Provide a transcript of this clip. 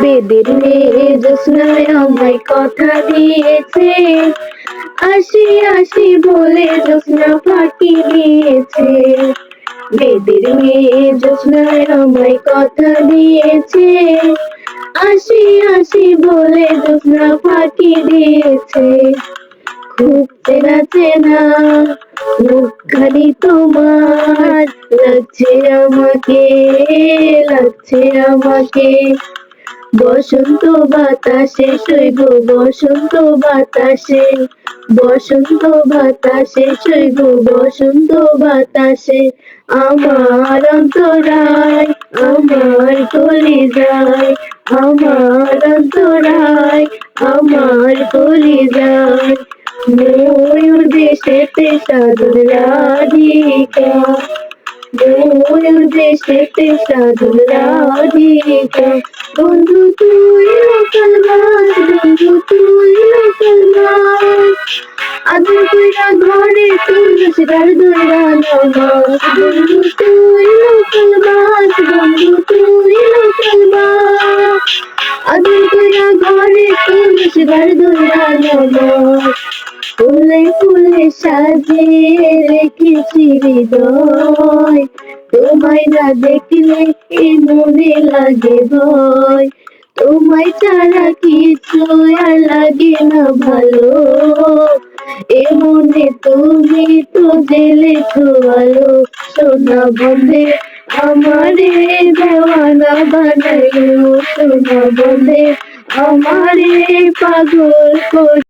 বেদের মেয়ে জ্যোৎস্নায় আমায় কথা দিয়েছে, আসি আসি বলে জ্যোৎস্না ফাঁকি দিয়েছে। বেদের মেয়ে জ্যোৎস্নায় আমায় কথা দিয়েছে, আসি আসি বলে জ্যোৎস্না ফাঁকি দিয়েছে। খুব চেনা চেনা মুখখানি তোমার, লাগছে আমাকে, লাগছে আমাকে। বসন্ত বাতাসে সইব বসন্ত বাতাসে, বসন্ত বাতাসে সইব বসন্ত বাতাসে। আমার অন্তরায় আমার কলিজায়, আমার অন্তরায় আমার কলিজায়। ময়ূর দেশেতে সাধুর রাধিকা, ময়ূর দেশেতে সাধুর রাধিকা। বন্ধু তুই লোকাল মাছ, বন্ধু তুই লোকাল মাছ, আদর কইরা ঘরে তুলস গার ধইরা নামাজ। বন্ধু তুই লোকাল মাছ, বন্ধু তুই লোকাল মাছ, আদর কইরা ঘরে তুলস গার ধইরা নামাজ। ফুলে ফুলে সাজিয়ে রেখেছি হৃদয়, তোমায় না দেখলে এ মনে লাগে ভয়। তোমায় ছাড়া কিছু আর লাগে না ভালো, এ মনে তুমি তো জেলেছো আলো। সোনা বন্ধে আমারে দেওয়ানা বানাইলো, সোনা বন্ধে আমারে পাগল করে।